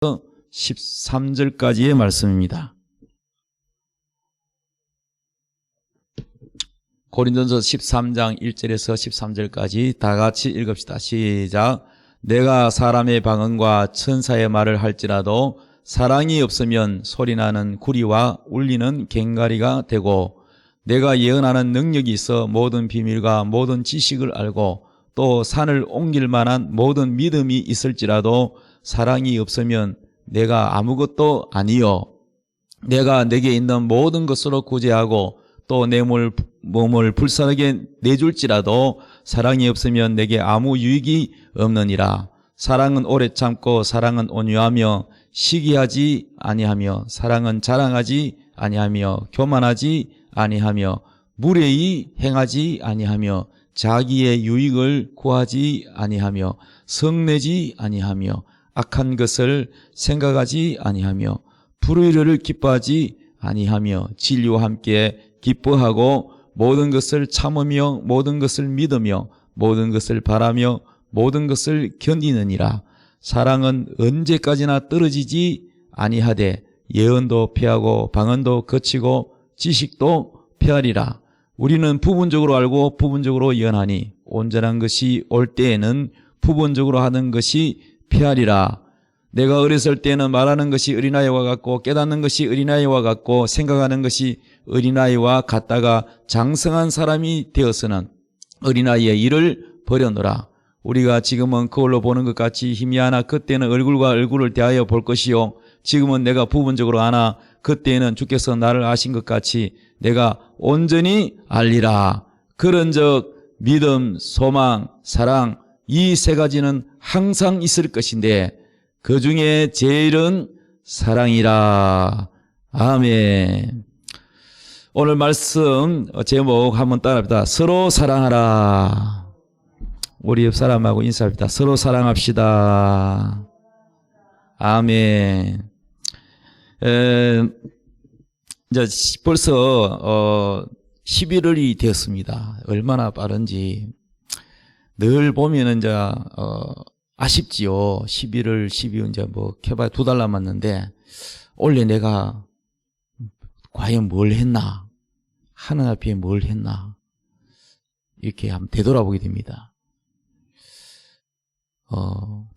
13절까지의 말씀입니다. 고린도전서 13장 1절에서 13절까지 다 같이 읽읍시다. 시작. 내가 사람의 방언과 천사의 말을 할지라도 사랑이 없으면 소리나는 구리와 울리는 꽹과리가 되고, 내가 예언하는 능력이 있어 모든 비밀과 모든 지식을 알고 또 산을 옮길 만한 모든 믿음이 있을지라도 사랑이 없으면 내가 아무것도 아니요, 내가 내게 있는 모든 것으로 구제하고 또 내 몸을 불쌍하게 내줄지라도 사랑이 없으면 내게 아무 유익이 없느니라. 사랑은 오래 참고 사랑은 온유하며 시기하지 아니하며 사랑은 자랑하지 아니하며 교만하지 아니하며 무례히 행하지 아니하며 자기의 유익을 구하지 아니하며 성내지 아니하며 악한 것을 생각하지 아니하며 불의를 기뻐하지 아니하며 진리와 함께 기뻐하고 모든 것을 참으며 모든 것을 믿으며 모든 것을 바라며 모든 것을 견디느니라. 사랑은 언제까지나 떨어지지 아니하되 예언도 피하고 방언도 거치고 지식도 피하리라. 우리는 부분적으로 알고 부분적으로 예언하니 온전한 것이 올 때에는 부분적으로 하는 것이 피하리라. 내가 어렸을 때는 말하는 것이 어린아이와 같고 깨닫는 것이 어린아이와 같고 생각하는 것이 어린아이와 같다가 장성한 사람이 되어서는 어린아이의 일을 버려놓으라. 우리가 지금은 거울로 보는 것 같이 희미하나 그때는 얼굴과 얼굴을 대하여 볼 것이요, 지금은 내가 부분적으로 아나 그때는 주께서 나를 아신 것 같이 내가 온전히 알리라. 그런즉 믿음, 소망, 사랑 이 세 가지는 항상 있을 것인데 그 중에 제일은 사랑이라. 아멘. 오늘 말씀 제목 한번 따라합니다. 서로 사랑하라. 우리 옆 사람하고 인사합니다. 서로 사랑합시다. 아멘. 이제 벌써 11월이 되었습니다. 얼마나 빠른지. 늘 보면은 이제 아쉽지요. 11월, 12월 이제 뭐 캐봐야 2달 남았는데 올해 내가 과연 뭘 했나? 하나님 앞에 뭘 했나? 이렇게 한번 되돌아보게 됩니다.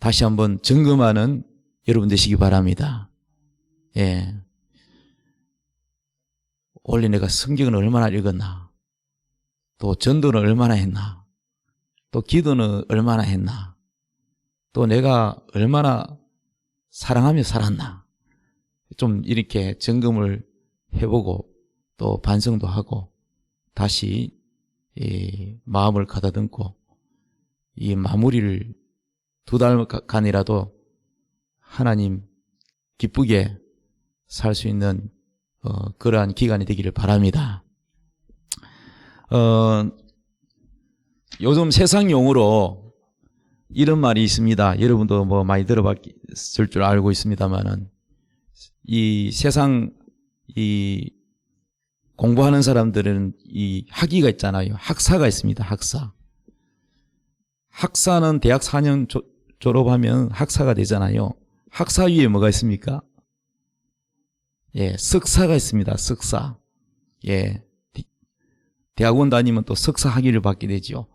다시 한번 점검하는 여러분 되시기 바랍니다. 예. 원래 내가 성경은 얼마나 읽었나? 또 전도는 얼마나 했나? 또 기도는 얼마나 했나? 또 내가 얼마나 사랑하며 살았나? 좀 이렇게 점검을 해보고 또 반성도 하고 다시 이 마음을 가다듬고 이 마무리를 2달간이라도 하나님 기쁘게 살 수 있는 그러한 기간이 되기를 바랍니다. 요즘 세상 용어로 이런 말이 있습니다. 여러분도 뭐 많이 들어봤을 줄 알고 있습니다만은 이 세상 이 공부하는 사람들은 이 학위가 있잖아요. 학사가 있습니다. 학사. 학사는 대학 4년 졸업하면 학사가 되잖아요. 학사 위에 뭐가 있습니까? 예, 석사가 있습니다. 석사. 예. 대학원 다니면 또 석사 학위를 받게 되죠.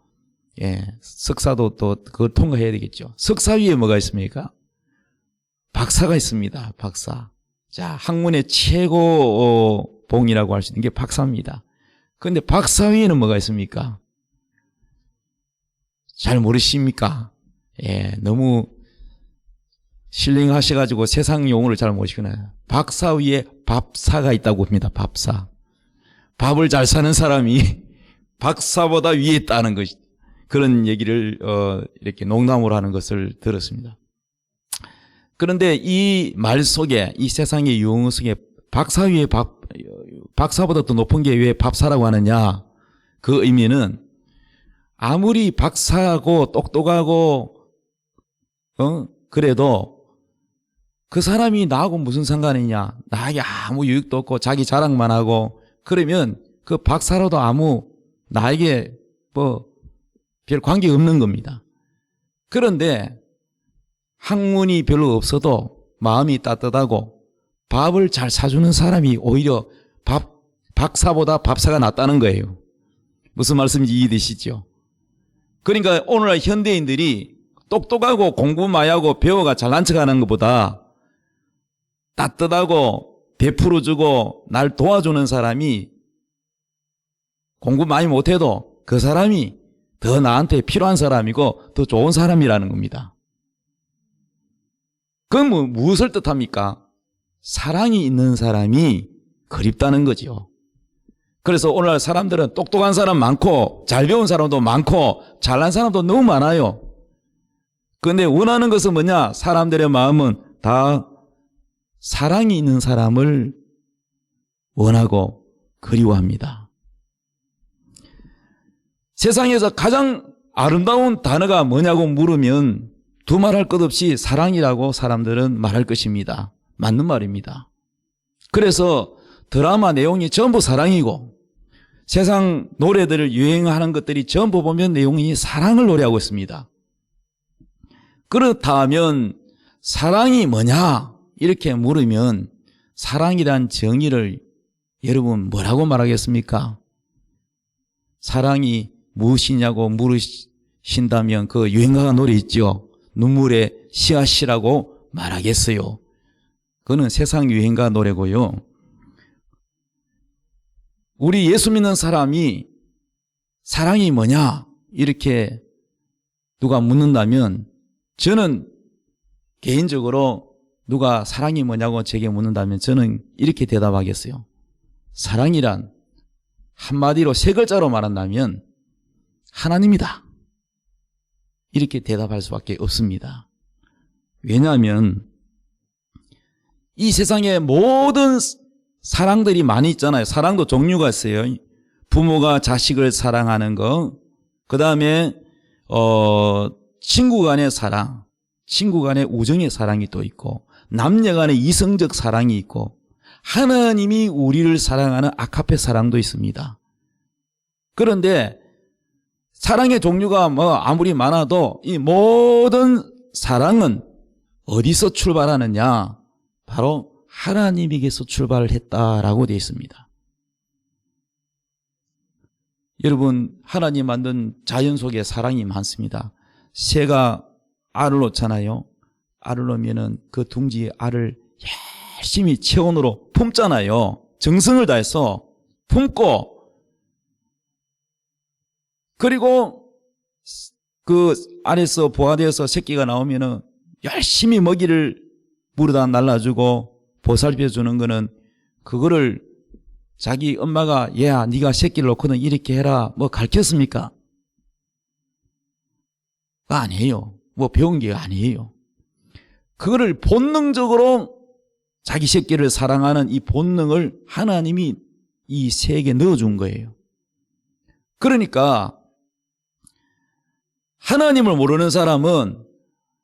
예. 석사도 또 그걸 통과해야 되겠죠. 석사 위에 뭐가 있습니까? 박사가 있습니다. 박사. 자, 학문의 최고 봉이라고 할 수 있는 게 박사입니다. 그런데 박사 위에는 뭐가 있습니까? 잘 모르십니까? 예, 너무 신령하셔가지고 세상 용어를 잘 모르시구나. 박사 위에 밥사가 있다고 합니다. 밥사. 밥을 잘 사는 사람이 박사보다 위에 있다는 것, 그런 얘기를 이렇게 농담으로 하는 것을 들었습니다. 그런데 이 말 속에, 이 세상의 용어 속에 박사 위에 박사보다 더 높은 게 왜 밥사라고 하느냐? 그 의미는 아무리 박사하고 똑똑하고 그래도 그 사람이 나하고 무슨 상관이냐? 나에게 아무 유익도 없고 자기 자랑만 하고 그러면 그 박사로도 아무 나에게 뭐 별 관계 없는 겁니다. 그런데 학문이 별로 없어도 마음이 따뜻하고 밥을 잘 사주는 사람이 오히려 박사보다 밥사가 낫다는 거예요. 무슨 말씀인지 이해되시죠? 그러니까 오늘날 현대인들이 똑똑하고 공부 많이 하고 배워가 잘난 척하는 것보다 따뜻하고 베풀어주고 날 도와주는 사람이 공부 많이 못해도 그 사람이 더 나한테 필요한 사람이고 더 좋은 사람이라는 겁니다. 그건 무엇을 뜻합니까? 사랑이 있는 사람이 그립다는 거죠. 그래서 오늘날 사람들은 똑똑한 사람 많고 잘 배운 사람도 많고 잘난 사람도 너무 많아요. 그런데 원하는 것은 뭐냐? 사람들의 마음은 다 사랑이 있는 사람을 원하고 그리워합니다. 세상에서 가장 아름다운 단어가 뭐냐고 물으면 두말할 것 없이 사랑이라고 사람들은 말할 것입니다. 맞는 말입니다. 그래서 드라마 내용이 전부 사랑이고 세상 노래들을 유행하는 것들이 전부 보면 내용이 사랑을 노래하고 있습니다. 그렇다면 사랑이 뭐냐? 이렇게 물으면 사랑이란 정의를 여러분 뭐라고 말하겠습니까? 사랑이 무엇이냐고 물으신다면 그 유행가가 노래 있죠. 눈물의 씨앗이라고 말하겠어요. 그거는 세상 유행가 노래고요. 우리 예수 믿는 사람이 사랑이 뭐냐? 이렇게 누가 묻는다면 저는 개인적으로 누가 사랑이 뭐냐고 제게 묻는다면 저는 이렇게 대답하겠어요. 사랑이란 한마디로 세 글자로 말한다면 하나님이다. 이렇게 대답할 수밖에 없습니다. 왜냐하면 이 세상에 모든 사랑들이 많이 있잖아요. 사랑도 종류가 있어요. 부모가 자식을 사랑하는 거, 그 다음에 친구 간의 사랑, 친구 간의 우정의 사랑이 또 있고 남녀 간의 이성적 사랑이 있고 하나님이 우리를 사랑하는 아카페 사랑도 있습니다. 그런데 사랑의 종류가 아무리 많아도 이 모든 사랑은 어디서 출발하느냐? 바로 하나님에게서 출발을 했다라고 되어 있습니다. 여러분, 하나님 만든 자연 속에 사랑이 많습니다. 새가 알을 놓잖아요. 알을 놓으면은 그 둥지에 알을 열심히 체온으로 품잖아요. 정성을 다해서 품고, 그리고 그 알에서 부화되어서 새끼가 나오면은 열심히 먹이를 물어다 날라주고 보살펴주는 거는 그거를 자기 엄마가 얘야 네가 새끼를 놓고는 이렇게 해라 뭐 가르쳤습니까? 아니에요. 뭐 배운 게 아니에요. 그거를 본능적으로 자기 새끼를 사랑하는 이 본능을 하나님이 이 새에게 넣어준 거예요. 그러니까 하나님을 모르는 사람은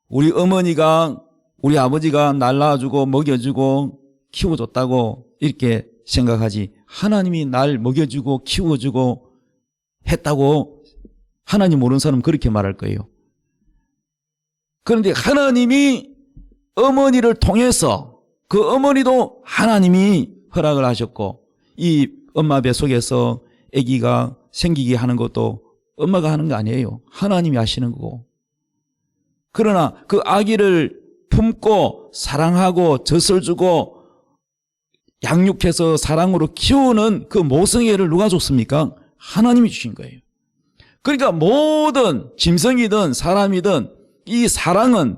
우리 어머니가 우리 아버지가 날 낳아주고 먹여주고 키워줬다고 이렇게 생각하지 하나님이 날 먹여주고 키워주고 했다고 하나님 모르는 사람은 그렇게 말할 거예요. 그런데 하나님이 어머니를 통해서 그 어머니도 하나님이 허락을 하셨고 이 엄마 뱃속에서 아기가 생기게 하는 것도 엄마가 하는 거 아니에요. 하나님이 하시는 거고. 그러나 그 아기를 품고 사랑하고 젖을 주고 양육해서 사랑으로 키우는 그 모성애를 누가 줬습니까? 하나님이 주신 거예요. 그러니까 모든 짐승이든 사람이든 이 사랑은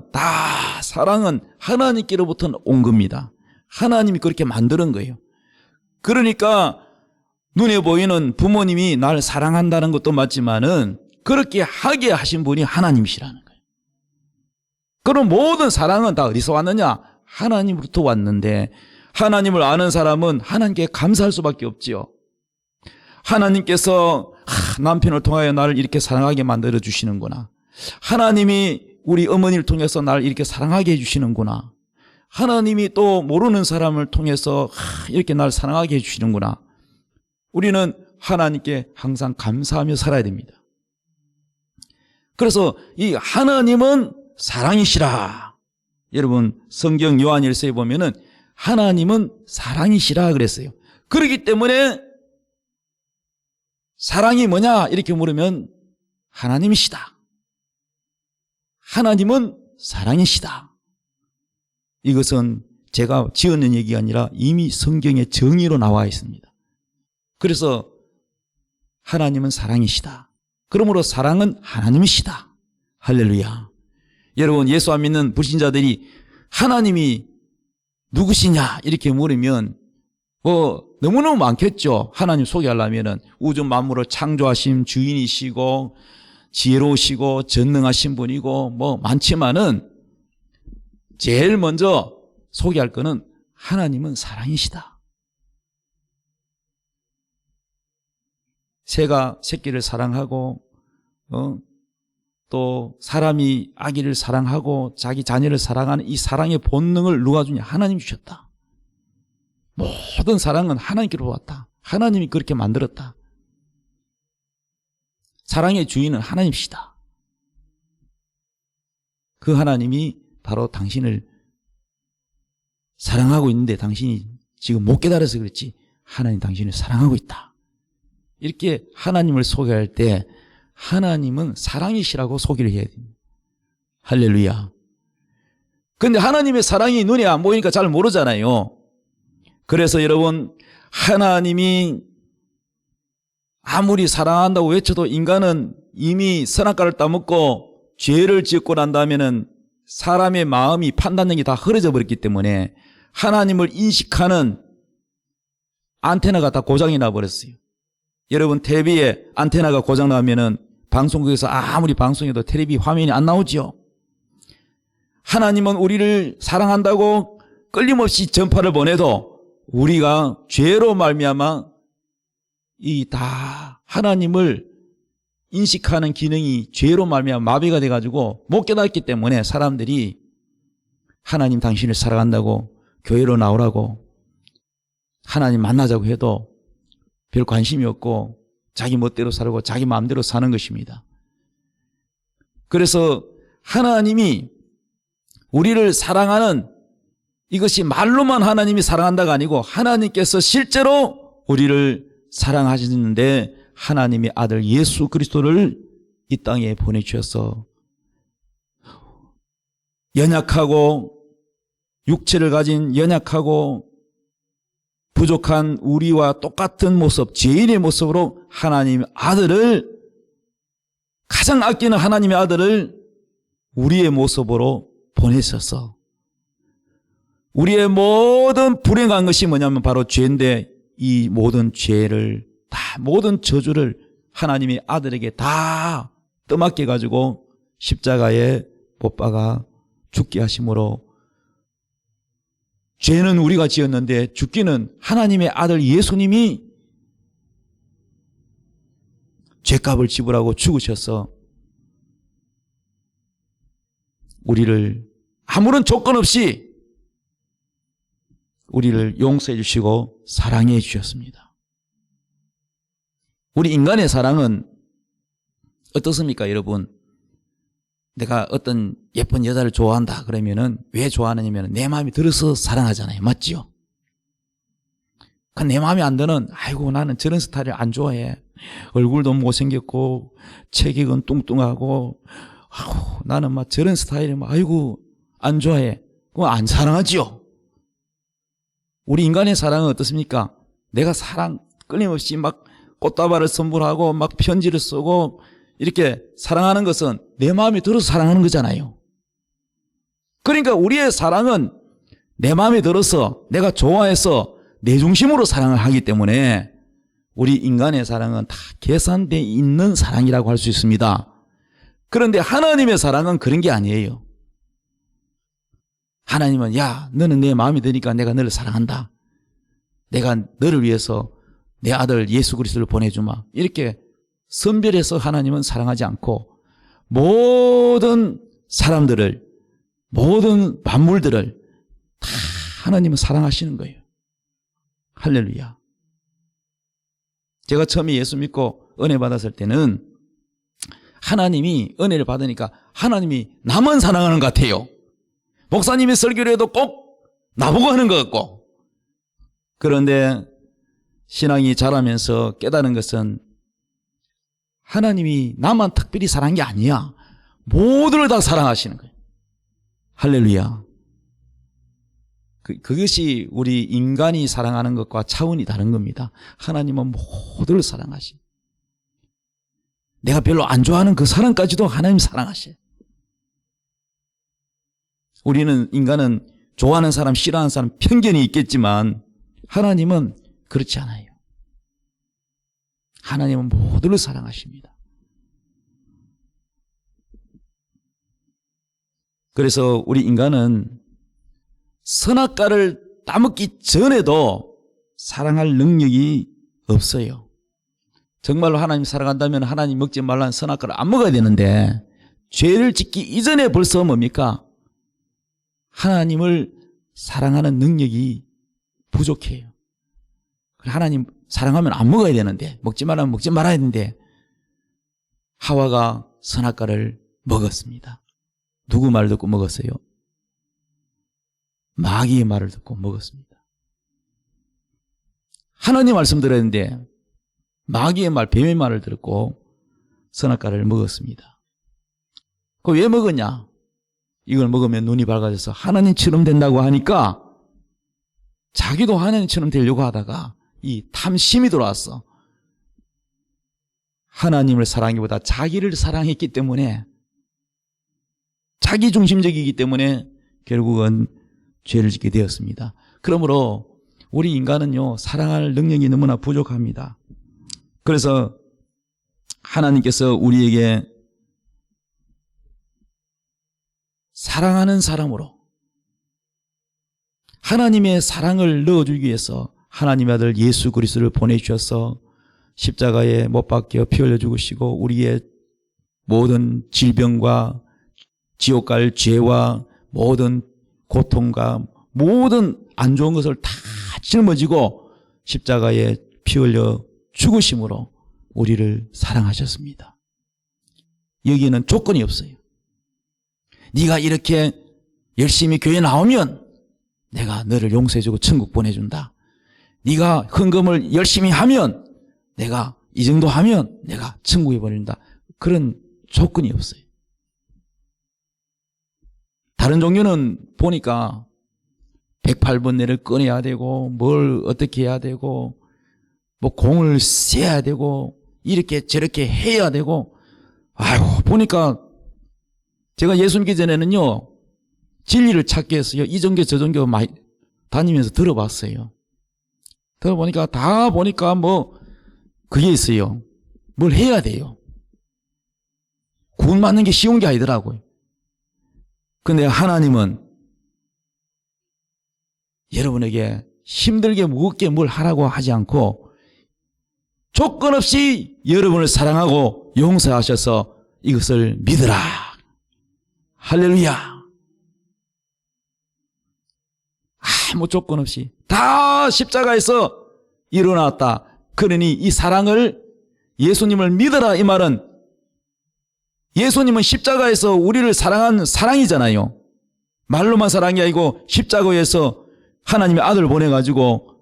하나님께로부터 온 겁니다. 하나님이 그렇게 만드는 거예요. 그러니까 눈에 보이는 부모님이 날 사랑한다는 것도 맞지만은 그렇게 하게 하신 분이 하나님이시라는 거예요. 그럼 모든 사랑은 다 어디서 왔느냐? 하나님으로부터 왔는데 하나님을 아는 사람은 하나님께 감사할 수밖에 없지요. 하나님께서 남편을 통하여 나를 이렇게 사랑하게 만들어 주시는구나. 하나님이 우리 어머니를 통해서 나를 이렇게 사랑하게 해주시는구나. 하나님이 또 모르는 사람을 통해서 이렇게 나를 사랑하게 해주시는구나. 우리는 하나님께 항상 감사하며 살아야 됩니다. 그래서 이 하나님은 사랑이시라. 여러분 성경 요한일서에 보면은 하나님은 사랑이시라 그랬어요. 그렇기 때문에 사랑이 뭐냐 이렇게 물으면 하나님이시다. 하나님은 사랑이시다. 이것은 제가 지어낸 얘기가 아니라 이미 성경의 정의로 나와 있습니다. 그래서 하나님은 사랑이시다. 그러므로 사랑은 하나님이시다. 할렐루야. 여러분 예수 안 믿는 불신자들이 하나님이 누구시냐 이렇게 물으면 너무너무 많겠죠. 하나님 소개하려면은 우주 만물을 창조하신 주인이시고 지혜로우시고 전능하신 분이고 많지만은 제일 먼저 소개할 거는 하나님은 사랑이시다. 새가 새끼를 사랑하고 또 사람이 아기를 사랑하고 자기 자녀를 사랑하는 이 사랑의 본능을 누가 주냐? 하나님이 주셨다. 모든 사랑은 하나님께로 왔다. 하나님이 그렇게 만들었다. 사랑의 주인은 하나님이시다. 그 하나님이 바로 당신을 사랑하고 있는데 당신이 지금 못 깨달아서 그렇지 하나님 당신을 사랑하고 있다. 이렇게 하나님을 소개할 때 하나님은 사랑이시라고 소개를 해야 됩니다. 할렐루야. 그런데 하나님의 사랑이 눈에 안 보이니까 잘 모르잖아요. 그래서 여러분 하나님이 아무리 사랑한다고 외쳐도 인간은 이미 선악과를 따먹고 죄를 짓고 난 다음에는 사람의 마음이 판단력이 다 흐려져 버렸기 때문에 하나님을 인식하는 안테나가 다 고장이 나버렸어요. 여러분 텔레비에 안테나가 고장 나면은 방송국에서 아무리 방송해도 텔레비 화면이 안 나오죠. 하나님은 우리를 사랑한다고 끊임없이 전파를 보내도 우리가 죄로 말미암아 이 다 하나님을 인식하는 기능이 죄로 말미암아 마비가 돼가지고 못 깨닫기 때문에 사람들이 하나님 당신을 사랑한다고 교회로 나오라고 하나님 만나자고 해도 별 관심이 없고 자기 멋대로 살고 자기 마음대로 사는 것입니다. 그래서 하나님이 우리를 사랑하는 이것이 말로만 하나님이 사랑한다가 아니고 하나님께서 실제로 우리를 사랑하시는데 하나님의 아들 예수 그리스도를 이 땅에 보내주셔서 연약하고 육체를 가진 연약하고 부족한 우리와 똑같은 모습, 죄인의 모습으로 하나님의 아들을 가장 아끼는 하나님의 아들을 우리의 모습으로 보내셔서 우리의 모든 불행한 것이 뭐냐면 바로 죄인데 이 모든 죄를 다 모든 저주를 하나님의 아들에게 다 떠맡겨 가지고 십자가에 못 박아 죽게 하심으로 죄는 우리가 지었는데 죽기는 하나님의 아들 예수님이 죄값을 지불하고 죽으셔서 우리를 아무런 조건 없이 우리를 용서해 주시고 사랑해 주셨습니다. 우리 인간의 사랑은 어떻습니까, 여러분? 내가 어떤 예쁜 여자를 좋아한다 그러면은 왜 좋아하느냐면 내 마음이 들어서 사랑하잖아요. 맞지요? 내 마음에 안 드는 아이고 나는 저런 스타일을 안 좋아해. 얼굴도 못생겼고 체격은 뚱뚱하고 아이고 나는 막 저런 스타일을 아이고 안 좋아해. 그럼 안 사랑하지요? 우리 인간의 사랑은 어떻습니까? 내가 사랑 끊임없이 막 꽃다발을 선물하고 막 편지를 쓰고 이렇게 사랑하는 것은 내 마음에 들어서 사랑하는 거잖아요. 그러니까 우리의 사랑은 내 마음에 들어서 내가 좋아해서 내 중심으로 사랑을 하기 때문에 우리 인간의 사랑은 다 계산되어 있는 사랑이라고 할 수 있습니다. 그런데 하나님의 사랑은 그런 게 아니에요. 하나님은 야 너는 내 마음에 드니까 내가 너를 사랑한다. 내가 너를 위해서 내 아들 예수 그리스도를 보내주마. 이렇게 선별해서 하나님은 사랑하지 않고 모든 사람들을 모든 만물들을 다 하나님은 사랑하시는 거예요. 할렐루야. 제가 처음에 예수 믿고 은혜 받았을 때는 하나님이 은혜를 받으니까 하나님이 나만 사랑하는 것 같아요. 목사님이 설교를 해도 꼭 나보고 하는 것 같고. 그런데 신앙이 자라면서 깨달은 것은 하나님이 나만 특별히 사랑한 게 아니야. 모두를 다 사랑하시는 거예요. 할렐루야. 그것이 우리 인간이 사랑하는 것과 차원이 다른 겁니다. 하나님은 모두를 사랑하시. 내가 별로 안 좋아하는 그 사람까지도 하나님 사랑하셔. 우리는 인간은 좋아하는 사람, 싫어하는 사람 편견이 있겠지만 하나님은 그렇지 않아요. 하나님은 모두를 사랑하십니다. 그래서 우리 인간은 선악과를 따먹기 전에도 사랑할 능력이 없어요. 정말로 하나님 사랑한다면 하나님 먹지 말라는 선악과를 안 먹어야 되는데 죄를 짓기 이전에 벌써 뭡니까? 하나님을 사랑하는 능력이 부족해요. 하나님 사랑하면 안 먹어야 되는데, 먹지 말라면 먹지 말아야 되는데 하와가 선악과를 먹었습니다. 누구 말 듣고 먹었어요? 마귀의 말을 듣고 먹었습니다. 하나님 말씀 들었는데 마귀의 말, 뱀의 말을 듣고 선악과를 먹었습니다. 그 왜 먹었냐? 이걸 먹으면 눈이 밝아져서 하나님처럼 된다고 하니까 자기도 하나님처럼 되려고 하다가 이 탐심이 들어왔어. 하나님을 사랑하기보다 자기를 사랑했기 때문에, 자기 중심적이기 때문에 결국은 죄를 짓게 되었습니다. 그러므로 우리 인간은요, 사랑할 능력이 너무나 부족합니다. 그래서 하나님께서 우리에게 사랑하는 사람으로 하나님의 사랑을 넣어주기 위해서 하나님의 아들 예수 그리스도를 보내주셔서 십자가에 못 박혀 피 흘려 죽으시고 우리의 모든 질병과 지옥 갈 죄와 모든 고통과 모든 안 좋은 것을 다 짊어지고 십자가에 피 흘려 죽으심으로 우리를 사랑하셨습니다. 여기에는 조건이 없어요. 네가 이렇게 열심히 교회 나오면 내가 너를 용서해주고 천국 보내준다. 네가 헌금을 열심히 하면 내가 이 정도 하면 내가 천국에 보내준다. 그런 조건이 없어요. 다른 종교는 보니까 108번뇌를 꺼내야 되고 뭘 어떻게 해야 되고 뭐 공을 세야 되고 이렇게 저렇게 해야 되고, 아이고 보니까 제가 예수 믿기 전에는요 진리를 찾기 위해서요 이 종교 저 종교 많이 다니면서 들어봤어요. 들어보니까 다 보니까 뭐 그게 있어요. 뭘 해야 돼요. 구원 받는 게 쉬운 게 아니더라고요. 근데 하나님은 여러분에게 힘들게 무겁게 뭘 하라고 하지 않고 조건 없이 여러분을 사랑하고 용서하셔서 이것을 믿으라. 할렐루야. 아무 조건 없이 다 십자가에서 일어났다. 그러니 이 사랑을, 예수님을 믿어라 이 말은 예수님은 십자가에서 우리를 사랑한 사랑이잖아요. 말로만 사랑이 아니고 십자가에서 하나님의 아들을 보내가지고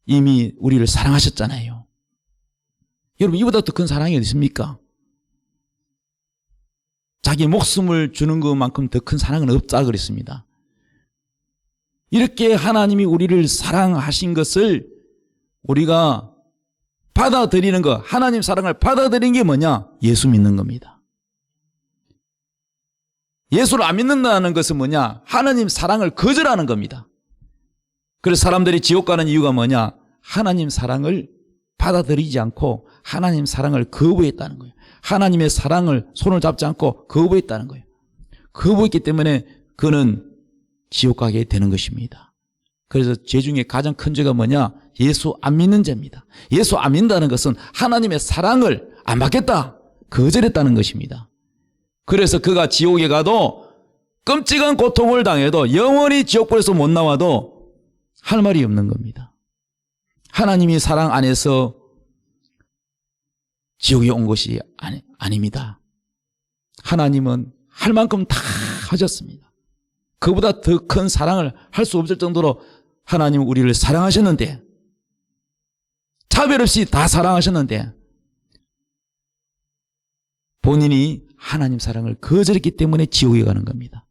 이미 우리를 사랑하셨잖아요. 여러분 이보다 더 큰 사랑이 어디 있습니까? 자기 목숨을 주는 것만큼 더 큰 사랑은 없다 그랬습니다. 이렇게 하나님이 우리를 사랑하신 것을 우리가 받아들이는 것, 하나님 사랑을 받아들이는 게 뭐냐? 예수 믿는 겁니다. 예수를 안 믿는다는 것은 뭐냐? 하나님 사랑을 거절하는 겁니다. 그래서 사람들이 지옥 가는 이유가 뭐냐? 하나님 사랑을 받아들이지 않고 하나님 사랑을 거부했다는 거예요. 하나님의 사랑을 손을 잡지 않고 거부했다는 거예요. 거부했기 때문에 그는 지옥 가게 되는 것입니다. 그래서 죄 중에 가장 큰 죄가 뭐냐? 예수 안 믿는 죄입니다. 예수 안 믿는다는 것은 하나님의 사랑을 안 받겠다, 거절했다는 것입니다. 그래서 그가 지옥에 가도 끔찍한 고통을 당해도 영원히 지옥불에서 못 나와도 할 말이 없는 겁니다. 하나님이 사랑 안에서 지옥에 온 것이 아닙니다. 하나님은 할 만큼 다 하셨습니다. 그보다 더 큰 사랑을 할 수 없을 정도로 하나님은 우리를 사랑하셨는데, 차별 없이 다 사랑하셨는데 본인이 하나님 사랑을 거절했기 때문에 지옥에 가는 겁니다.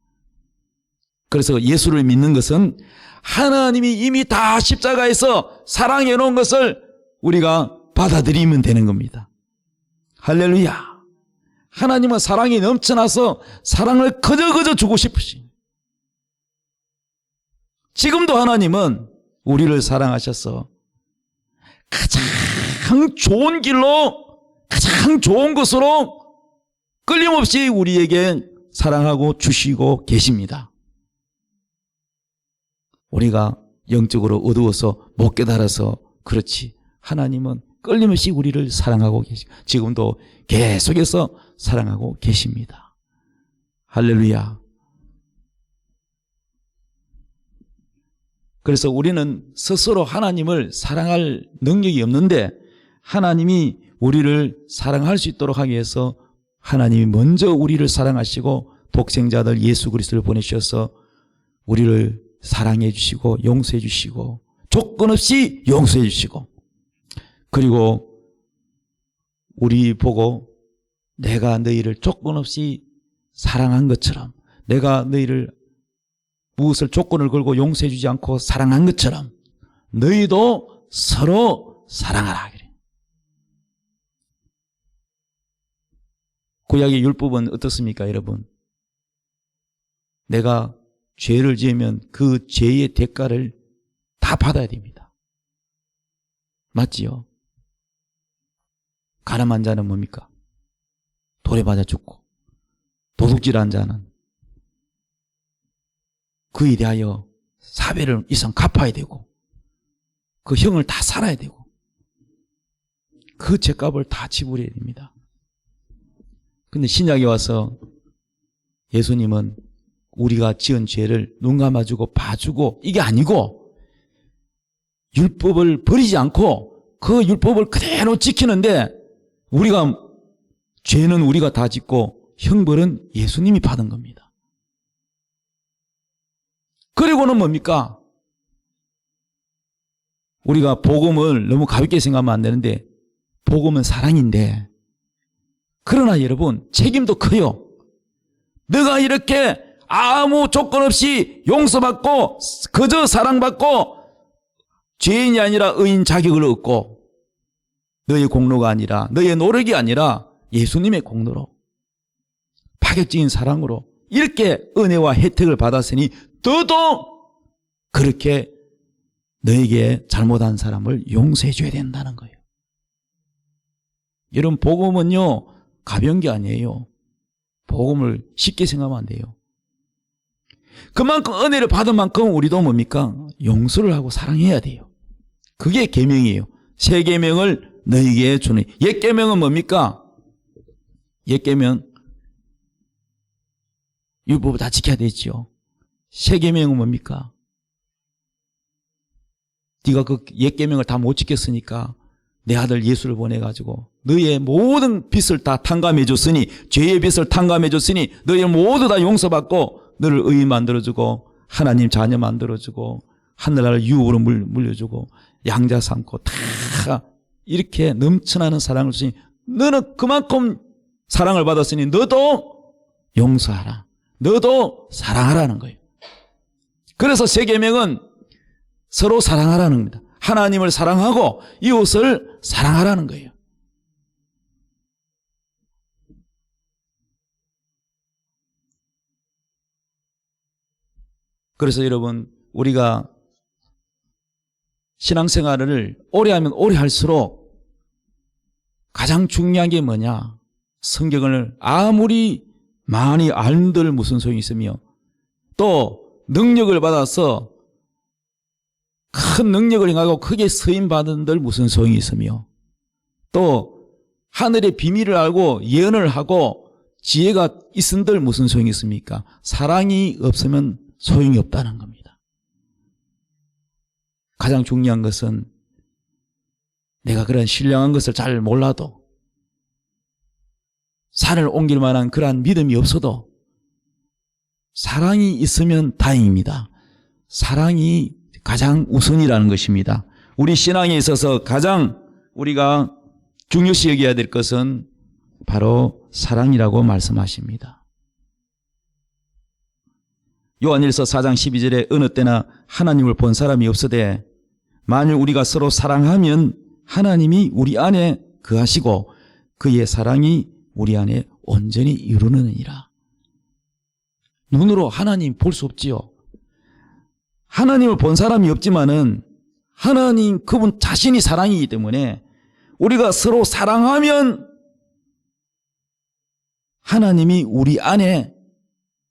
그래서 예수를 믿는 것은 하나님이 이미 다 십자가에서 사랑해 놓은 것을 우리가 받아들이면 되는 겁니다. 할렐루야. 하나님은 사랑이 넘쳐나서 사랑을 거저 주고 싶으신, 지금도 하나님은 우리를 사랑하셔서 가장 좋은 길로, 가장 좋은 것으로 끊임없이 우리에게 사랑하고 주시고 계십니다. 우리가 영적으로 어두워서 못 깨달아서 그렇지, 하나님은 끊임없이 우리를 사랑하고 계시고 지금도 계속해서 사랑하고 계십니다. 할렐루야. 그래서 우리는 스스로 하나님을 사랑할 능력이 없는데 하나님이 우리를 사랑할 수 있도록 하기 위해서 하나님이 먼저 우리를 사랑하시고 독생자들 예수 그리스도를 보내주셔서 우리를 사랑해 주시고 용서해 주시고 조건 없이 용서해 주시고, 그리고 우리 보고 내가 너희를 조건 없이 사랑한 것처럼, 내가 너희를 무엇을 조건을 걸고 용서해 주지 않고 사랑한 것처럼 너희도 서로 사랑하라. 구약의 율법은 어떻습니까, 여러분? 내가 죄를 지으면 그 죄의 대가를 다 받아야 됩니다. 맞지요? 가늠한 자는 뭡니까? 돌에 맞아 죽고, 도둑질한 자는 그에 대하여 사배를 이상 갚아야 되고, 그 형을 다 살아야 되고, 그 죄값을 다 지불해야 됩니다. 근데 신약에 와서 예수님은 우리가 지은 죄를 눈 감아주고 봐주고 이게 아니고 율법을 버리지 않고 그 율법을 그대로 지키는데, 우리가 죄는 우리가 다 짓고 형벌은 예수님이 받은 겁니다. 그리고는 뭡니까? 우리가 복음을 너무 가볍게 생각하면 안 되는데, 복음은 사랑인데, 그러나 여러분 책임도 커요. 너가 이렇게 아무 조건 없이 용서받고 그저 사랑받고 죄인이 아니라 의인 자격을 얻고, 너의 공로가 아니라, 너의 노력이 아니라 예수님의 공로로 파격적인 사랑으로 이렇게 은혜와 혜택을 받았으니 너도 그렇게 너에게 잘못한 사람을 용서해 줘야 된다는 거예요. 여러분 복음은요 가벼운 게 아니에요. 복음을 쉽게 생각하면 안 돼요. 그만큼 은혜를 받은 만큼 우리도 뭡니까? 용서를 하고 사랑해야 돼요. 그게 계명이에요. 새 계명을 너희에게 주니. 옛 계명은 뭡니까? 옛 계명 율법을 다 지켜야 되죠. 새 계명은 뭡니까? 네가 그 옛 계명을 다 못 지켰으니까 내 아들 예수를 보내가지고 너의 모든 빚을 다 탕감해 줬으니, 죄의 빚을 탕감해 줬으니 너희 모두 다 용서받고 너를 의인 만들어주고 하나님 자녀 만들어주고 하늘나라를 유업으로 물려주고 양자 삼고 다 이렇게 넘쳐나는 사랑을 주니 너는 그만큼 사랑을 받았으니 너도 용서하라. 너도 사랑하라는 거예요. 그래서 새 계명은 서로 사랑하라는 겁니다. 하나님을 사랑하고 이웃을 사랑하라는 거예요. 그래서 여러분 우리가 신앙생활을 오래 하면 오래 할수록 가장 중요한 게 뭐냐? 성경을 아무리 많이 알들 무슨 소용이 있으며 또 능력을 받아서 큰 능력을 행하고 크게 쓰임받은들 무슨 소용이 있으며 또 하늘의 비밀을 알고 예언을 하고 지혜가 있은들 무슨 소용이 있습니까? 사랑이 없으면 소용이 없다는 겁니다. 가장 중요한 것은 내가 그런 신령한 것을 잘 몰라도 산을 옮길 만한 그러한 믿음이 없어도 사랑이 있으면 다행입니다. 사랑이 가장 우선이라는 것입니다. 우리 신앙에 있어서 가장 우리가 중요시 여겨야 될 것은 바로 사랑이라고 말씀하십니다. 요한일서 4장 12절에 어느 때나 하나님을 본 사람이 없으되 만일 우리가 서로 사랑하면 하나님이 우리 안에 거하시고 그의 사랑이 우리 안에 온전히 이루느니라. 눈으로 하나님 볼 수 없지요. 하나님을 본 사람이 없지만은 하나님 그분 자신이 사랑이기 때문에 우리가 서로 사랑하면 하나님이 우리 안에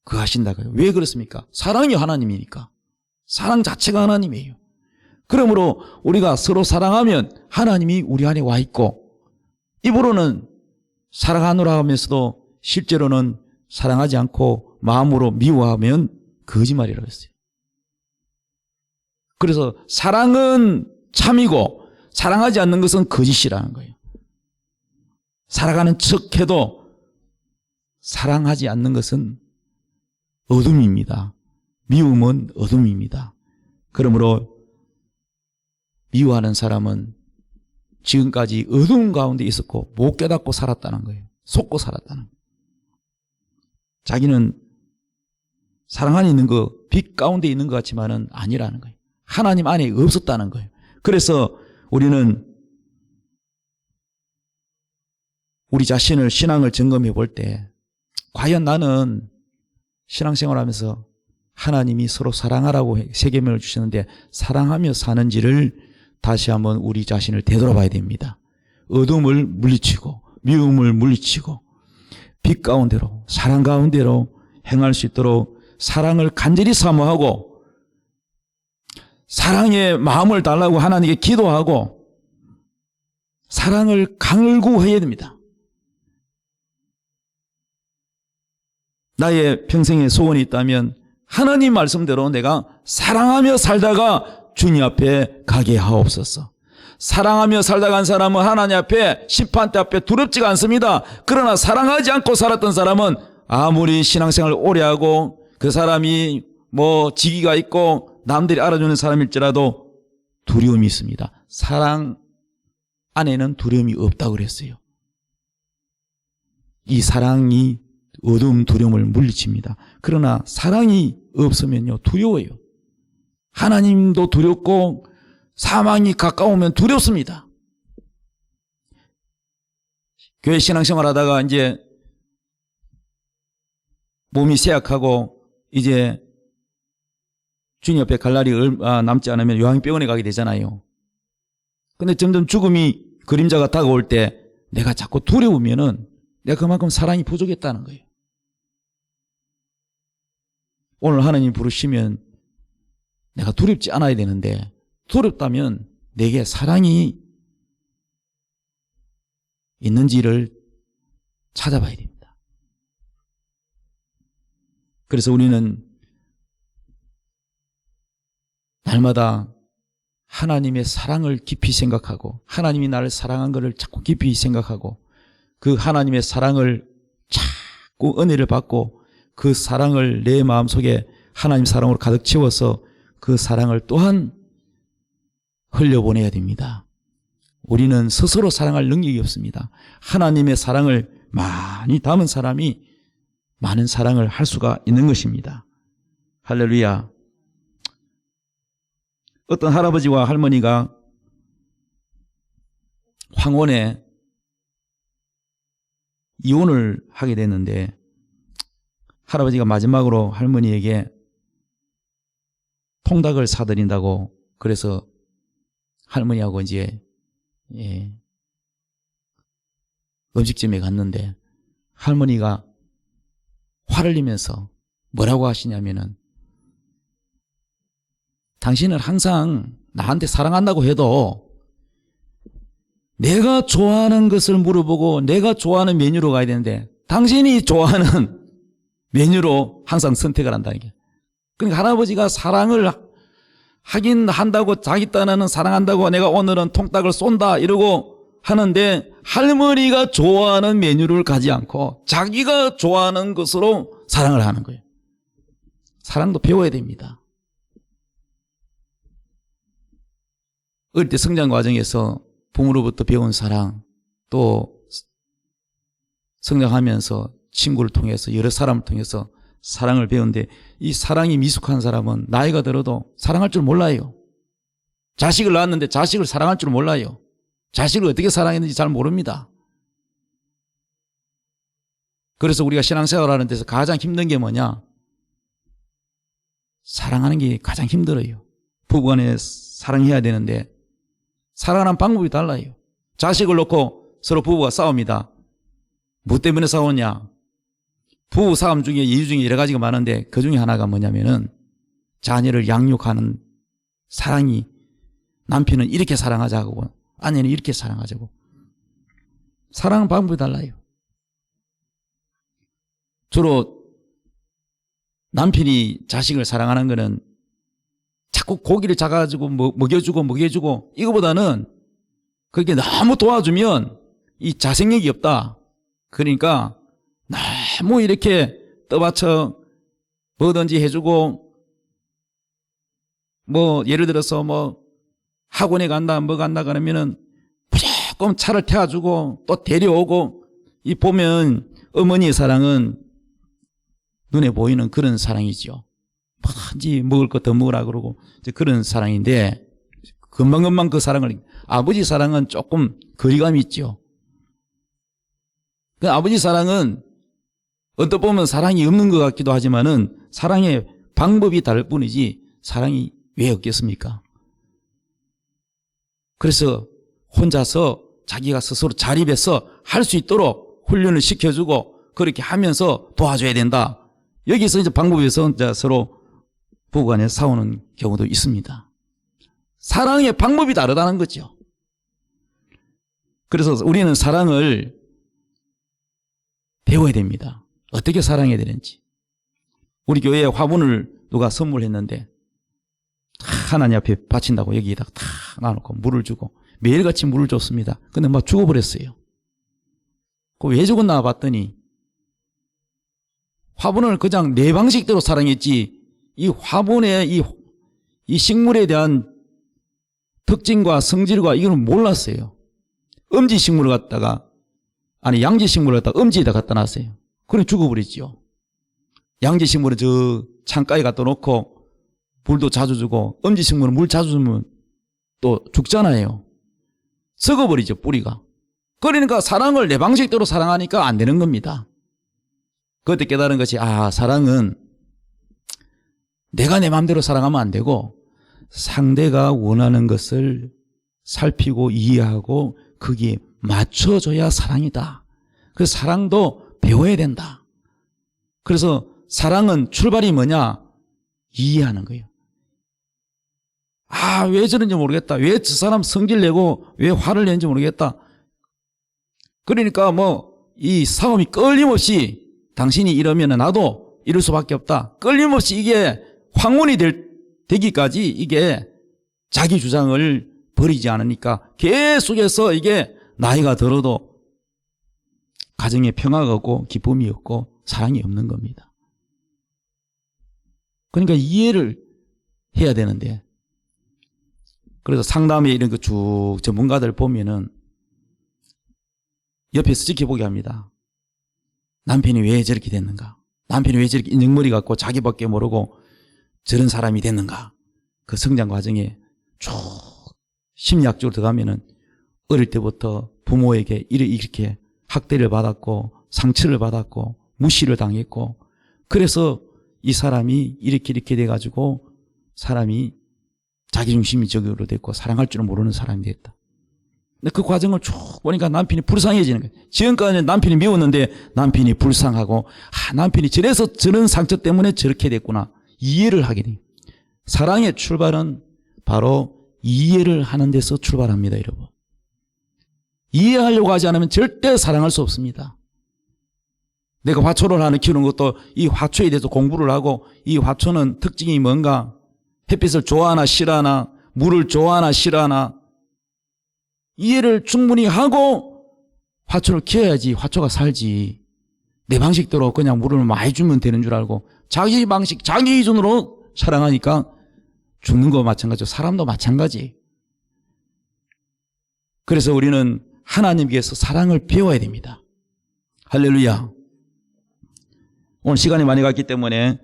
거하신다고요. 왜 그렇습니까? 사랑이 하나님이니까. 사랑 자체가 하나님이에요. 그러므로 우리가 서로 사랑하면 하나님이 우리 안에 와 있고, 입으로는 사랑하노라 하면서도 실제로는 사랑하지 않고 마음으로 미워하면 거짓말이라고 했어요. 그래서 사랑은 참이고 사랑하지 않는 것은 거짓이라는 거예요. 살아가는 척해도 사랑하지 않는 것은 어둠입니다. 미움은 어둠입니다. 그러므로 미워하는 사람은 지금까지 어둠 가운데 있었고 못 깨닫고 살았다는 거예요. 속고 살았다는 거예요. 자기는 사랑 안에 있는 거, 빛 가운데 있는 것 같지만은 아니라는 거예요. 하나님 안에 없었다는 거예요. 그래서 우리는 우리 자신을 신앙을 점검해 볼 때 과연 나는 신앙생활하면서 하나님이 서로 사랑하라고 세계명을 주셨는데 사랑하며 사는지를 다시 한번 우리 자신을 되돌아봐야 됩니다. 어둠을 물리치고 미움을 물리치고 빛 가운데로 사랑 가운데로 행할 수 있도록 사랑을 간절히 사모하고 사랑의 마음을 달라고 하나님께 기도하고 사랑을 강구해야 됩니다. 나의 평생의 소원이 있다면 하나님 말씀대로 내가 사랑하며 살다가 주님 앞에 가게 하옵소서. 사랑하며 살다 간 사람은 하나님 앞에 심판대 앞에 두렵지가 않습니다. 그러나 사랑하지 않고 살았던 사람은 아무리 신앙생활을 오래 하고 그 사람이 뭐 직위가 있고 남들이 알아주는 사람일지라도 두려움이 있습니다. 사랑 안에는 두려움이 없다고 그랬어요. 이 사랑이 어두움 두려움을 물리칩니다. 그러나 사랑이 없으면요 두려워요. 하나님도 두렵고 사망이 가까우면 두렵습니다. 교회 신앙생활 하다가 이제 몸이 쇠약하고 이제 주님 옆에 갈 날이 남지 않으면 요양병원에 가게 되잖아요. 근데 점점 죽음이 그림자가 다가올 때 내가 자꾸 두려우면은 내가 그만큼 사랑이 부족했다는 거예요. 오늘 하나님 부르시면 내가 두렵지 않아야 되는데 두렵다면 내게 사랑이 있는지를 찾아봐야 됩니다. 그래서 우리는 날마다 하나님의 사랑을 깊이 생각하고 하나님이 나를 사랑한 것을 자꾸 깊이 생각하고 그 하나님의 사랑을 자꾸 은혜를 받고 그 사랑을 내 마음속에 하나님 사랑으로 가득 채워서 그 사랑을 또한 흘려보내야 됩니다. 우리는 스스로 사랑할 능력이 없습니다. 하나님의 사랑을 많이 담은 사람이 많은 사랑을 할 수가 있는 것입니다. 할렐루야. 어떤 할아버지와 할머니가 황혼에 이혼을 하게 됐는데 할아버지가 마지막으로 할머니에게 통닭을 사드린다고 그래서 할머니하고 이제 음식점에 갔는데 할머니가 화를 내면서 뭐라고 하시냐면은 당신은 항상 나한테 사랑한다고 해도 내가 좋아하는 것을 물어보고 내가 좋아하는 메뉴로 가야 되는데 당신이 좋아하는 메뉴로 항상 선택을 한다는 게. 그러니까 할아버지가 사랑을 하긴 한다고 자기 딴에는 사랑한다고 내가 오늘은 통닭을 쏜다 이러고 하는데 할머니가 좋아하는 메뉴를 가지 않고 자기가 좋아하는 것으로 사랑을 하는 거예요. 사랑도 배워야 됩니다. 어릴 때 성장 과정에서 부모로부터 배운 사랑, 또 성장하면서 친구를 통해서 여러 사람을 통해서 사랑을 배우는데, 이 사랑이 미숙한 사람은 나이가 들어도 사랑할 줄 몰라요. 자식을 낳았는데 자식을 사랑할 줄 몰라요. 자식을 어떻게 사랑했는지 잘 모릅니다. 그래서 우리가 신앙생활을 하는 데서 가장 힘든 게 뭐냐? 사랑하는 게 가장 힘들어요. 부부간에 사랑해야 되는데 사랑하는 방법이 달라요. 자식을 놓고 서로 부부가 싸웁니다. 뭐 때문에 싸우냐? 부부 싸움 중에 이유 중에 여러 가지가 많은데 그 중에 하나가 뭐냐면은 자녀를 양육하는 사랑이, 남편은 이렇게 사랑하자고 아내는 이렇게 사랑하자고, 사랑하는 방법이 달라요. 주로 남편이 자식을 사랑하는 거는 자꾸 고기를 잡아가지고 먹여주고 이거보다는 그렇게 너무 도와주면 이 자생력이 없다. 그러니까 너무 이렇게 떠받쳐 뭐든지 해주고, 뭐 예를 들어서 뭐 학원에 간다 뭐 간다 그러면은 무조건 차를 태워주고 또 데려오고, 이 보면 어머니의 사랑은 눈에 보이는 그런 사랑이죠. 뭐든지 먹을 것 더 먹으라 그러고 그런 사랑인데, 금방금방 그 사랑을, 아버지 사랑은 조금 거리감이 있죠. 그 아버지 사랑은 어떻게 보면 사랑이 없는 것 같기도 하지만은 사랑의 방법이 다를 뿐이지 사랑이 왜 없겠습니까? 그래서 혼자서 자기가 스스로 자립해서 할 수 있도록 훈련을 시켜주고 그렇게 하면서 도와줘야 된다. 여기서 이제 방법에서 이제 서로 부부간에 싸우는 경우도 있습니다. 사랑의 방법이 다르다는 거죠. 그래서 우리는 사랑을 배워야 됩니다. 어떻게 사랑해야 되는지. 우리 교회에 화분을 누가 선물했는데 하나님 앞에 바친다고 여기에다 탁 놔놓고 물을 주고 매일같이 물을 줬습니다. 근데 막 죽어버렸어요. 그 왜 죽었나 봤더니 화분을 그냥 내 방식대로 사랑했지, 이 화분의 이 식물에 대한 특징과 성질과 이걸 몰랐어요. 음지식물을 갖다가, 아니 양지식물을 갖다가 음지에다 갖다 놨어요. 그래 죽어버리죠. 양지식물은 저 창가에 갖다 놓고 물도 자주 주고, 음지식물은 물 자주 주면 또 죽잖아요. 썩어버리죠, 뿌리가. 그러니까 사랑을 내 방식대로 사랑하니까 안 되는 겁니다. 그때 깨달은 것이, 사랑은 내가 내 마음대로 사랑하면 안 되고 상대가 원하는 것을 살피고 이해하고 거기에 맞춰줘야 사랑이다. 그래서 사랑도 배워야 된다. 그래서 사랑은 출발이 뭐냐? 이해하는 거예요. 왜 저런지 모르겠다. 왜 저 사람 성질 내고 왜 화를 내는지 모르겠다. 그러니까 이 싸움이 끊임없이, 당신이 이러면 나도 이럴 수밖에 없다. 끊임없이 이게 황혼이 되기까지 이게 자기 주장을 버리지 않으니까 계속해서 이게 나이가 들어도 가정에 평화가 없고 기쁨이 없고 사랑이 없는 겁니다. 그러니까 이해를 해야 되는데, 그래서 상담에 이런 거 쭉 전문가들 보면은 옆에서 지켜보게 합니다. 남편이 왜 저렇게 됐는가? 남편이 왜 저렇게 인정머리 갖고 자기밖에 모르고 저런 사람이 됐는가? 그 성장 과정에 쭉 심리학적으로 들어가면은 어릴 때부터 부모에게 이렇게 학대를 받았고 상처를 받았고 무시를 당했고, 그래서 이 사람이 이렇게 돼가지고 사람이 자기중심적으로 됐고 사랑할 줄은 모르는 사람이 됐다. 근데 그 과정을 쭉 보니까 남편이 불쌍해지는 거예요. 지금까지는 남편이 미웠는데 남편이 불쌍하고, 남편이 저래서 저런 상처 때문에 저렇게 됐구나. 이해를 하게 돼요. 사랑의 출발은 바로 이해를 하는 데서 출발합니다, 여러분. 이해하려고 하지 않으면 절대 사랑할 수 없습니다. 내가 화초를 하나 키우는 것도 이 화초에 대해서 공부를 하고, 이 화초는 특징이 뭔가, 햇빛을 좋아하나 싫어하나, 물을 좋아하나 싫어하나, 이해를 충분히 하고 화초를 키워야지 화초가 살지. 내 방식대로 그냥 물을 많이 주면 되는 줄 알고 자기 방식, 자기 기준으로 사랑하니까 죽는 거 마찬가지고 사람도 마찬가지. 그래서 우리는 하나님께서 사랑을 배워야 됩니다. 할렐루야. 오늘 시간이 많이 갔기 때문에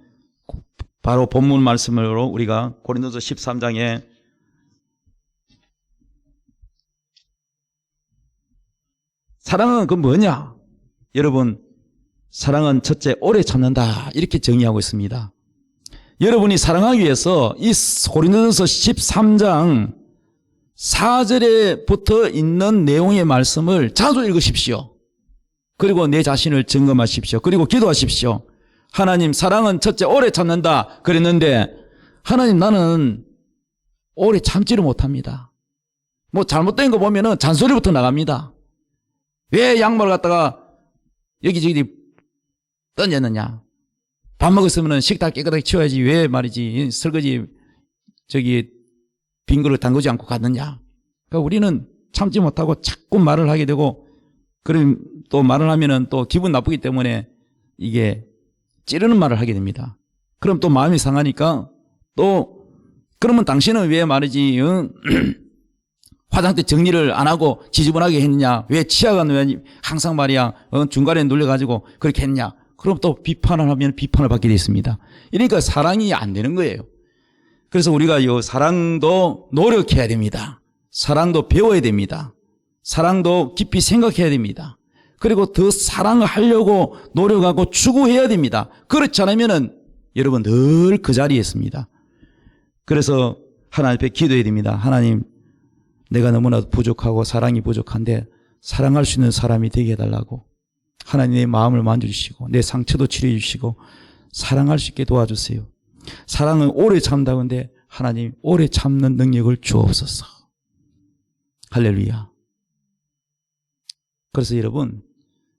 바로 본문 말씀으로 우리가 고린도서 13장에 사랑은 그 뭐냐? 여러분, 사랑은 첫째 오래 참는다 이렇게 정의하고 있습니다. 여러분이 사랑하기 위해서 이 고린도서 13장 4절에 붙어 있는 내용의 말씀을 자주 읽으십시오. 그리고 내 자신을 점검하십시오. 그리고 기도하십시오. 하나님, 사랑은 첫째 오래 참는다 그랬는데 하나님, 나는 오래 참지를 못합니다. 뭐 잘못된 거 보면은 잔소리부터 나갑니다. 왜 양말을 갖다가 여기저기 던졌느냐? 밥 먹었으면 식탁 깨끗하게 치워야지 왜 말이지 설거지 빈 그릇 담그지 않고 갔느냐? 그러니까 우리는 참지 못하고 자꾸 말을 하게 되고, 그럼 또 말을 하면은 또 기분 나쁘기 때문에 이게 찌르는 말을 하게 됩니다. 그럼 또 마음이 상하니까 또 그러면 당신은 왜 말이지 화장대 정리를 안 하고 지저분하게 했느냐? 왜 치아가 왜 항상 말이야 중간에 눌려가지고 그렇게 했냐? 그럼 또 비판을 하면 비판을 받게 되어 있습니다. 그러니까 사랑이 안 되는 거예요. 그래서 우리가 이 사랑도 노력해야 됩니다. 사랑도 배워야 됩니다. 사랑도 깊이 생각해야 됩니다. 그리고 더 사랑을 하려고 노력하고 추구해야 됩니다. 그렇지 않으면은 여러분 늘 그 자리에 있습니다. 그래서 하나님 앞에 기도해야 됩니다. 하나님, 내가 너무나도 부족하고 사랑이 부족한데 사랑할 수 있는 사람이 되게 해달라고. 하나님, 내 마음을 만져주시고 내 상처도 치료해 주시고 사랑할 수 있게 도와주세요. 사랑은 오래 참다고 하는데 하나님, 오래 참는 능력을 주옵소서. 할렐루야. 그래서 여러분,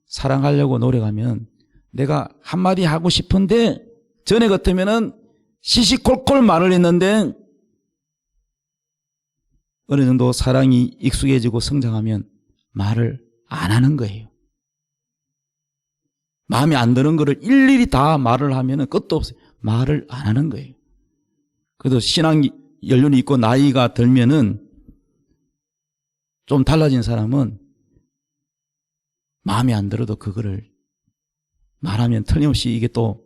사랑하려고 노력하면 내가 한마디 하고 싶은데 전에 같으면은 시시콜콜 말을 했는데 어느 정도 사랑이 익숙해지고 성장하면 말을 안 하는 거예요. 마음에 안 드는 거를 일일이 다 말을 하면은 끝도 없어요. 말을 안 하는 거예요. 그래도 신앙 연륜이 있고 나이가 들면은 좀 달라진 사람은 마음에 안 들어도 그거를 말하면 틀림없이 이게 또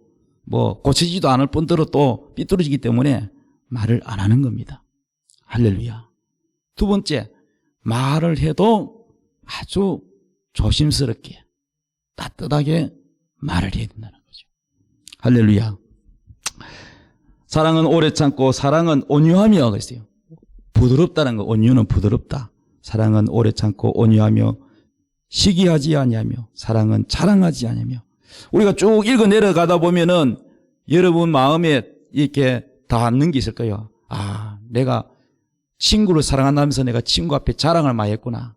뭐 고치지도 않을 뿐더러 또 삐뚤어지기 때문에 말을 안 하는 겁니다. 할렐루야. 두 번째, 말을 해도 아주 조심스럽게 따뜻하게 말을 해야 된다는 거죠. 할렐루야. 사랑은 오래 참고 사랑은 온유하며 그랬어요. 부드럽다는 거. 온유는 부드럽다. 사랑은 오래 참고 온유하며 시기하지 아니하며 사랑은 자랑하지 아니하며. 우리가 쭉 읽어 내려가다 보면은 여러분 마음에 이렇게 닿는 게 있을 거예요. 아, 내가 친구를 사랑한다면서 내가 친구 앞에 자랑을 많이 했구나.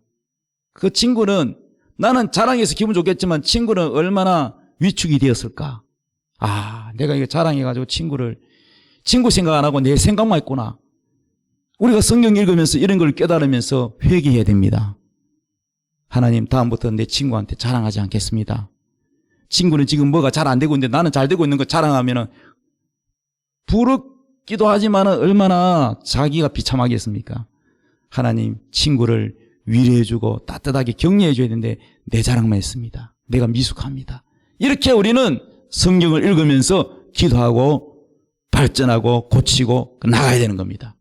그 친구는 나는 자랑해서 기분 좋겠지만 친구는 얼마나 위축이 되었을까. 아, 내가 이거 자랑해가지고 친구 생각 안 하고 내 생각만 했구나. 우리가 성경 읽으면서 이런 걸 깨달으면서 회개해야 됩니다. 하나님, 다음부터 내 친구한테 자랑하지 않겠습니다. 친구는 지금 뭐가 잘 안 되고 있는데 나는 잘 되고 있는 거 자랑하면은 부럽기도 하지만은 얼마나 자기가 비참하겠습니까? 하나님, 친구를 위로해주고 따뜻하게 격려해줘야 되는데 내 자랑만 했습니다. 내가 미숙합니다. 이렇게 우리는 성경을 읽으면서 기도하고 발전하고 고치고 나가야 되는 겁니다.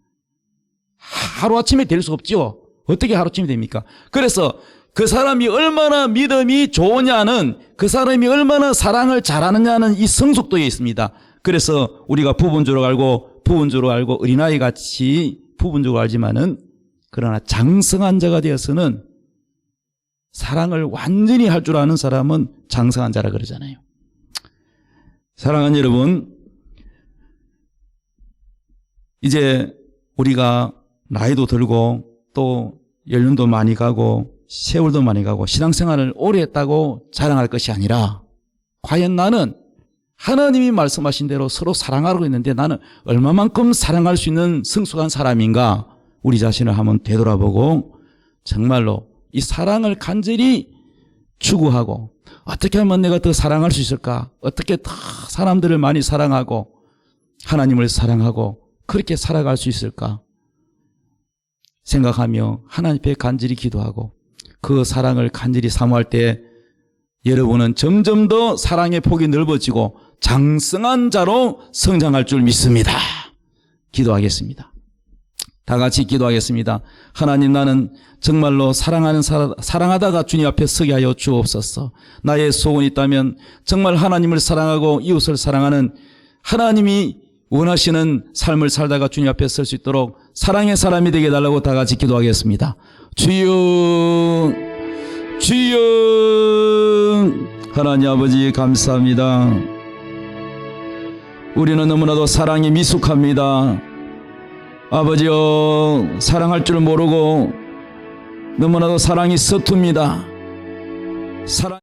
하루아침에 될 수 없죠. 어떻게 하루아침에 됩니까? 그래서 그 사람이 얼마나 믿음이 좋으냐는, 그 사람이 얼마나 사랑을 잘하느냐는 이 성숙도에 있습니다. 그래서 우리가 부분적으로 알고 어린아이 같이 부분적으로 알지만은 그러나 장성한 자가 되어서는 사랑을 완전히 할 줄 아는 사람은 장성한 자라 그러잖아요. 사랑하는 여러분, 이제 우리가 나이도 들고 또 연륜도 많이 가고 세월도 많이 가고 신앙생활을 오래 했다고 자랑할 것이 아니라, 과연 나는 하나님이 말씀하신 대로 서로 사랑하고 있는데 나는 얼마만큼 사랑할 수 있는 성숙한 사람인가, 우리 자신을 한번 되돌아보고 정말로 이 사랑을 간절히 추구하고 어떻게 하면 내가 더 사랑할 수 있을까? 어떻게 더 사람들을 많이 사랑하고 하나님을 사랑하고 그렇게 살아갈 수 있을까? 생각하며 하나님 앞에 간절히 기도하고 그 사랑을 간절히 사모할 때 여러분은 점점 더 사랑의 폭이 넓어지고 장성한 자로 성장할 줄 믿습니다. 기도하겠습니다. 다 같이 기도하겠습니다. 하나님, 나는 정말로 사랑하다가 주님 앞에 서게 하여 주옵소서. 나의 소원이 있다면 정말 하나님을 사랑하고 이웃을 사랑하는 하나님이 원하시는 삶을 살다가 주님 앞에 설 수 있도록 사랑의 사람이 되게 해달라고 다 같이 기도하겠습니다. 주여, 주여. 하나님 아버지 감사합니다. 우리는 너무나도 사랑이 미숙합니다. 아버지여, 사랑할 줄 모르고 너무나도 사랑이 서툽니다. 사랑